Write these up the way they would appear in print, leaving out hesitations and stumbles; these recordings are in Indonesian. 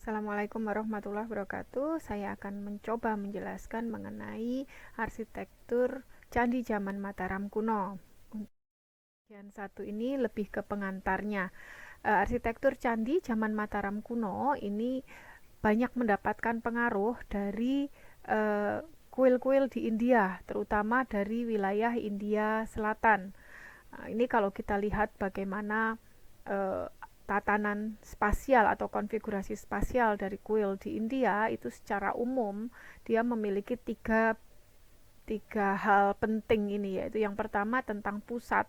Assalamualaikum warahmatullahi wabarakatuh. Saya akan mencoba menjelaskan mengenai arsitektur Candi Zaman Mataram kuno. Bagian satu ini lebih ke pengantarnya. Arsitektur Candi Zaman Mataram kuno ini banyak mendapatkan pengaruh dari kuil-kuil di India, terutama dari wilayah India Selatan. Ini kalau kita lihat bagaimana tatanan spasial atau konfigurasi spasial dari kuil di India itu secara umum dia memiliki tiga hal penting ini, yaitu yang pertama tentang pusat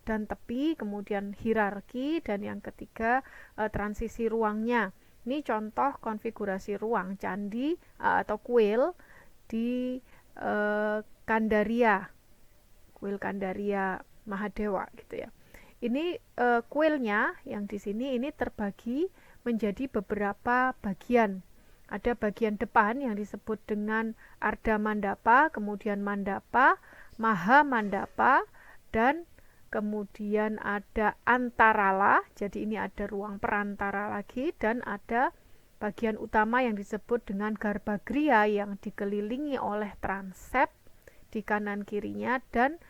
dan tepi, kemudian hierarki, dan yang ketiga transisi ruangnya. Ini contoh konfigurasi ruang candi atau kuil di Kandaria, kuil Kandaria Mahadewa gitu ya. Ini kuilnya yang di sini ini terbagi menjadi beberapa bagian. Ada bagian depan yang disebut dengan Arda Mandapa, kemudian Mandapa, Maha Mandapa, dan kemudian ada Antarala. Jadi ini ada ruang perantara lagi, dan ada bagian utama yang disebut dengan Garbagriha yang dikelilingi oleh transept di kanan kirinya, dan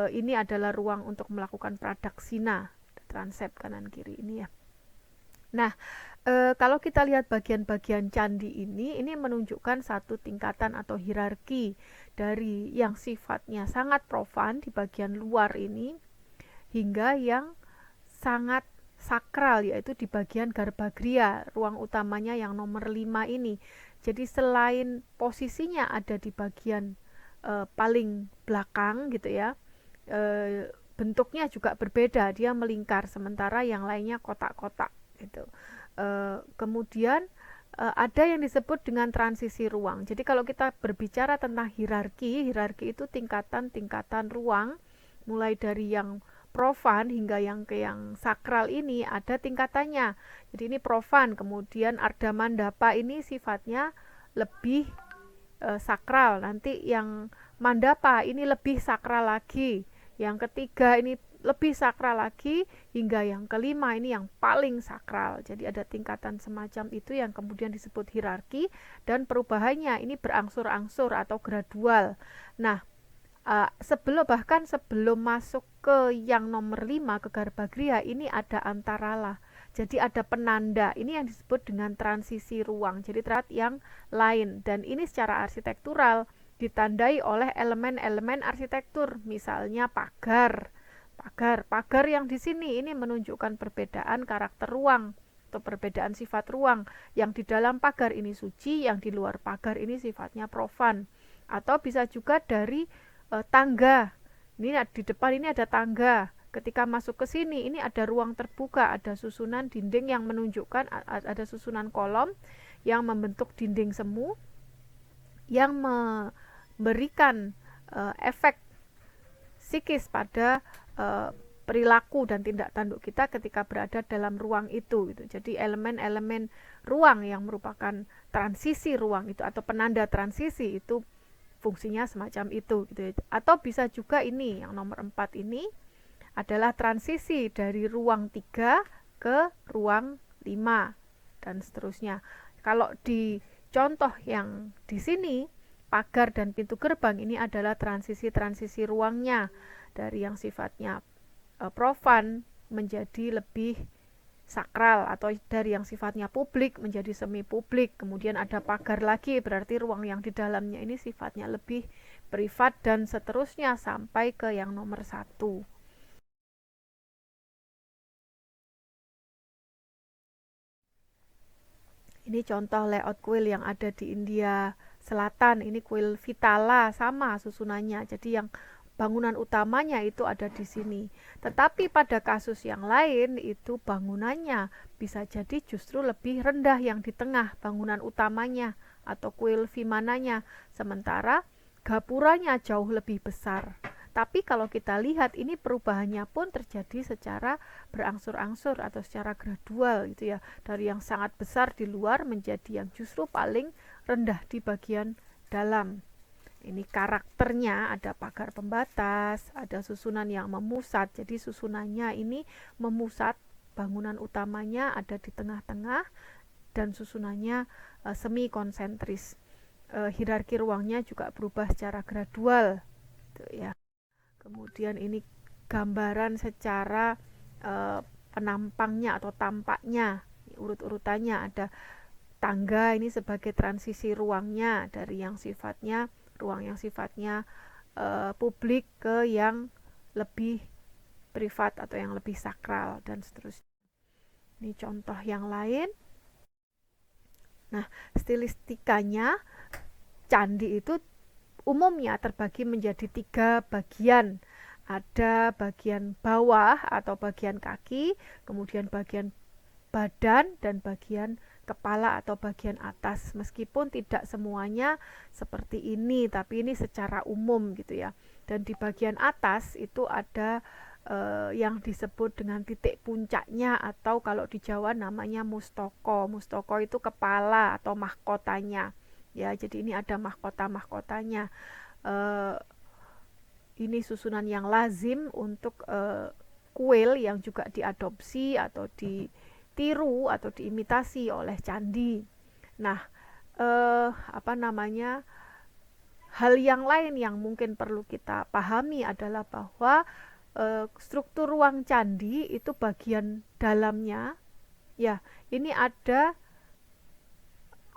ini adalah ruang untuk melakukan pradaksina, transept kanan kiri ini ya. Nah, kalau kita lihat bagian-bagian candi ini menunjukkan satu tingkatan atau hierarki dari yang sifatnya sangat profan di bagian luar ini hingga yang sangat sakral, yaitu di bagian Garbagriha, ruang utamanya yang nomor 5 ini. Jadi selain posisinya ada di bagian paling belakang gitu ya, bentuknya juga berbeda, dia melingkar, sementara yang lainnya kotak-kotak gitu. Kemudian ada yang disebut dengan transisi ruang. Jadi kalau kita berbicara tentang hierarki itu tingkatan-tingkatan ruang, mulai dari yang profan hingga yang ke yang sakral ini ada tingkatannya. Jadi ini profan, kemudian Arda Mandapa ini sifatnya lebih sakral, nanti yang Mandapa ini lebih sakral lagi, yang ketiga ini lebih sakral lagi, hingga yang kelima ini yang paling sakral. Jadi ada tingkatan semacam itu yang kemudian disebut hierarki, dan perubahannya ini berangsur-angsur atau gradual. Nah, bahkan sebelum masuk ke yang nomor 5 ke Garbagriha ini ada Antarala. Jadi ada penanda, ini yang disebut dengan transisi ruang, jadi terlihat yang lain, dan ini secara arsitektural ditandai oleh elemen-elemen arsitektur, misalnya pagar yang di sini ini menunjukkan perbedaan karakter ruang atau perbedaan sifat ruang, yang di dalam pagar ini suci, yang di luar pagar ini sifatnya profan. Atau bisa juga dari tangga, ini di depan ini ada tangga, ketika masuk ke sini ini ada ruang terbuka, ada susunan dinding yang menunjukkan ada susunan kolom yang membentuk dinding semu yang memberikan efek psikis pada perilaku dan tindak tanduk kita ketika berada dalam ruang itu gitu. Jadi elemen-elemen ruang yang merupakan transisi ruang itu atau penanda transisi itu fungsinya semacam itu gitu. Atau bisa juga ini yang nomor 4 ini adalah transisi dari ruang 3 ke ruang 5 dan seterusnya. Kalau di contoh yang di sini, pagar dan pintu gerbang ini adalah transisi-transisi ruangnya dari yang sifatnya profan menjadi lebih sakral, atau dari yang sifatnya publik menjadi semi publik. Kemudian ada pagar lagi, berarti ruang yang di dalamnya ini sifatnya lebih privat, dan seterusnya sampai ke yang nomor 1. Ini contoh layout kuil yang ada di India Selatan. Ini kuil Vitala, sama susunannya. Jadi yang bangunan utamanya itu ada di sini. Tetapi pada kasus yang lain itu bangunannya bisa jadi justru lebih rendah yang di tengah bangunan utamanya atau kuil Vimananya, sementara gapuranya jauh lebih besar. Tapi kalau kita lihat ini perubahannya pun terjadi secara berangsur-angsur atau secara gradual gitu ya, dari yang sangat besar di luar menjadi yang justru paling rendah di bagian dalam. Ini karakternya, ada pagar pembatas, ada susunan yang memusat, jadi susunannya ini memusat, bangunan utamanya ada di tengah-tengah, dan susunannya semi konsentris. Hierarki ruangnya juga berubah secara gradual gitu ya. Kemudian ini gambaran secara penampangnya atau tampaknya, urut-urutannya ada tangga ini sebagai transisi ruangnya dari ruang yang sifatnya publik ke yang lebih privat atau yang lebih sakral dan seterusnya. Ini contoh yang lain. Nah, stilistikanya candi itu umumnya terbagi menjadi 3 bagian. Ada bagian bawah atau bagian kaki, kemudian bagian badan, dan bagian kepala atau bagian atas. Meskipun tidak semuanya seperti ini, tapi ini secara umum gitu ya. Dan di bagian atas itu ada yang disebut dengan titik puncaknya, atau kalau di Jawa namanya mustaka. Mustaka itu kepala atau mahkotanya. Ya, jadi ini ada mahkota-mahkotanya. Ini susunan yang lazim untuk kuil yang juga diadopsi atau ditiru atau diimitasi oleh candi. Nah, hal yang lain yang mungkin perlu kita pahami adalah bahwa struktur ruang candi itu bagian dalamnya, ya, ini ada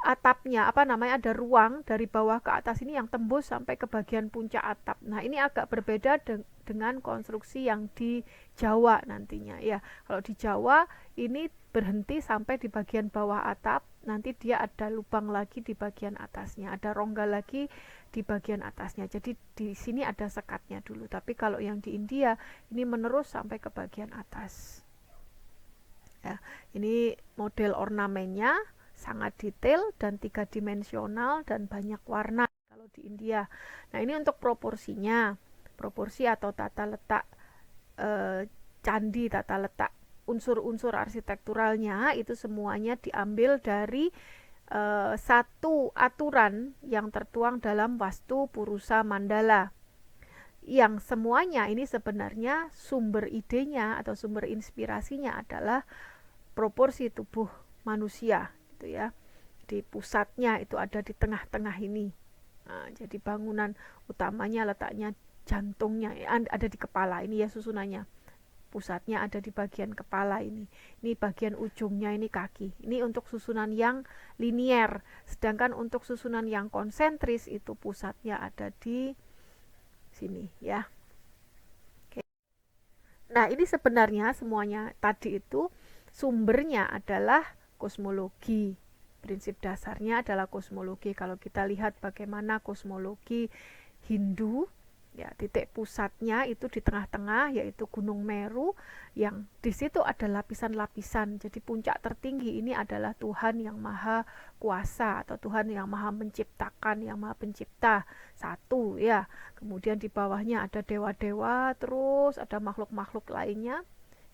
atapnya, ada ruang dari bawah ke atas ini yang tembus sampai ke bagian puncak atap. Nah, ini agak berbeda dengan konstruksi yang di Jawa nantinya ya. Kalau di Jawa ini berhenti sampai di bagian bawah atap, nanti dia ada lubang lagi di bagian atasnya, ada rongga lagi di bagian atasnya. Jadi di sini ada sekatnya dulu. Tapi kalau yang di India ini menerus sampai ke bagian atas. Ya, ini model ornamennya sangat detail dan 3 dimensional dan banyak warna kalau di India. Nah, ini untuk proporsinya, proporsi atau tata letak candi, tata letak unsur-unsur arsitekturalnya itu semuanya diambil dari satu aturan yang tertuang dalam Wastu Purusa Mandala, yang semuanya ini sebenarnya sumber idenya atau sumber inspirasinya adalah proporsi tubuh manusia gitu ya. Di pusatnya itu ada di tengah-tengah ini. Nah, jadi bangunan utamanya letaknya jantungnya ada di kepala ini ya, susunannya. Pusatnya ada di bagian kepala ini. Ini bagian ujungnya ini kaki. Ini untuk susunan yang linier. Sedangkan untuk susunan yang konsentris itu pusatnya ada di sini ya. Oke. Nah, ini sebenarnya semuanya tadi itu sumbernya adalah kosmologi. Prinsip dasarnya adalah kosmologi. Kalau kita lihat bagaimana kosmologi Hindu, ya, titik pusatnya itu di tengah-tengah yaitu Gunung Meru, yang di situ ada lapisan-lapisan. Jadi puncak tertinggi ini adalah Tuhan yang Maha Kuasa atau Tuhan yang Maha Menciptakan, yang Maha Pencipta, satu ya. Kemudian di bawahnya ada dewa-dewa, terus ada makhluk-makhluk lainnya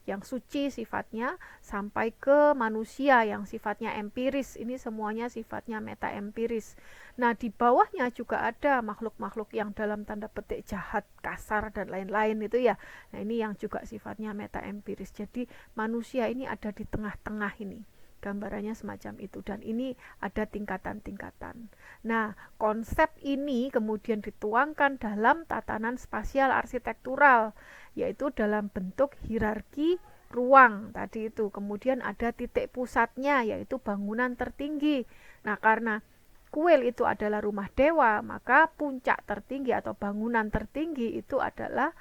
yang suci sifatnya, sampai ke manusia yang sifatnya empiris. Ini semuanya sifatnya meta empiris. Nah, di bawahnya juga ada makhluk-makhluk yang dalam tanda petik jahat, kasar, dan lain-lain itu ya. Nah, ini yang juga sifatnya meta empiris. Jadi manusia ini ada di tengah-tengah ini. Gambarannya semacam itu, dan ini ada tingkatan-tingkatan. Nah, konsep ini kemudian dituangkan dalam tatanan spasial arsitektural, yaitu dalam bentuk hierarki ruang tadi itu. Kemudian ada titik pusatnya, yaitu bangunan tertinggi. Nah, karena kuil itu adalah rumah dewa, maka puncak tertinggi atau bangunan tertinggi itu adalah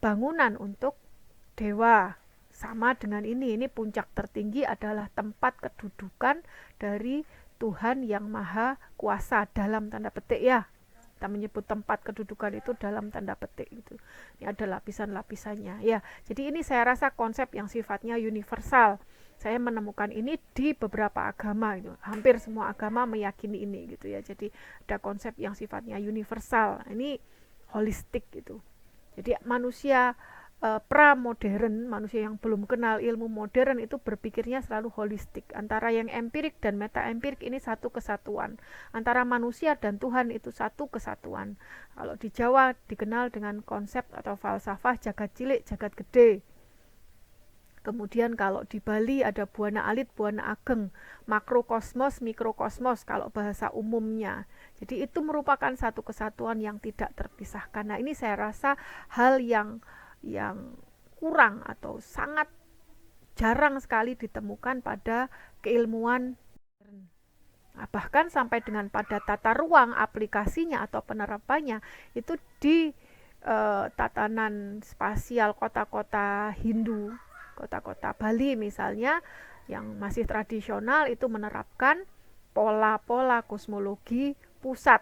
bangunan untuk dewa. Sama dengan ini puncak tertinggi adalah tempat kedudukan dari Tuhan yang Maha Kuasa dalam tanda petik ya. Kita menyebut tempat kedudukan itu dalam tanda petik itu. Ini ada lapisan-lapisannya ya. Jadi ini saya rasa konsep yang sifatnya universal. Saya menemukan ini di beberapa agama gitu. Hampir semua agama meyakini ini gitu ya. Jadi ada konsep yang sifatnya universal. Ini holistik gitu. Jadi manusia pra-modern, manusia yang belum kenal ilmu modern itu berpikirnya selalu holistik. Antara yang empirik dan meta-empirik ini satu kesatuan. Antara manusia dan Tuhan itu satu kesatuan. Kalau di Jawa dikenal dengan konsep atau falsafah jagat cilik, jagat gede. Kemudian kalau di Bali ada Buana Alit, Buana Ageng, makrokosmos, mikrokosmos kalau bahasa umumnya. Jadi itu merupakan satu kesatuan yang tidak terpisahkan. Nah, ini saya rasa hal yang kurang atau sangat jarang sekali ditemukan pada keilmuan. Nah, bahkan sampai dengan pada tata ruang aplikasinya atau penerapannya itu di tatanan spasial kota-kota Hindu, kota-kota Bali misalnya yang masih tradisional itu menerapkan pola-pola kosmologi pusat.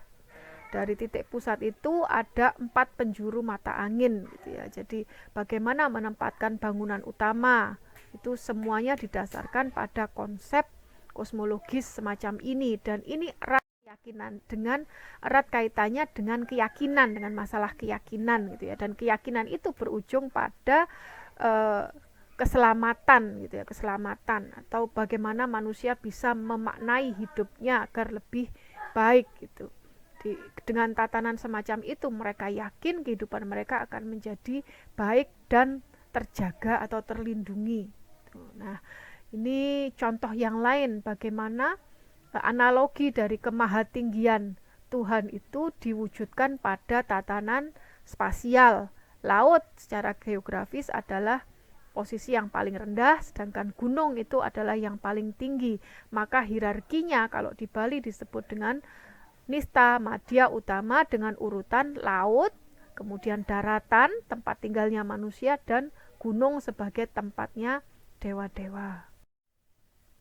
Dari titik pusat itu ada 4 penjuru mata angin gitu ya. Jadi bagaimana menempatkan bangunan utama itu semuanya didasarkan pada konsep kosmologis semacam ini, dan ini erat keyakinan dengan erat kaitannya dengan keyakinan, dengan masalah keyakinan gitu ya, dan keyakinan itu berujung pada keselamatan gitu ya, keselamatan atau bagaimana manusia bisa memaknai hidupnya agar lebih baik gitu. Dengan tatanan semacam itu mereka yakin kehidupan mereka akan menjadi baik dan terjaga atau terlindungi. Nah, ini contoh yang lain bagaimana analogi dari kemahatinggian Tuhan itu diwujudkan pada tatanan spasial. Laut secara geografis adalah posisi yang paling rendah, sedangkan gunung itu adalah yang paling tinggi. Maka hierarkinya kalau di Bali disebut dengan Nista Madya Utama dengan urutan laut, kemudian daratan tempat tinggalnya manusia, dan gunung sebagai tempatnya dewa-dewa.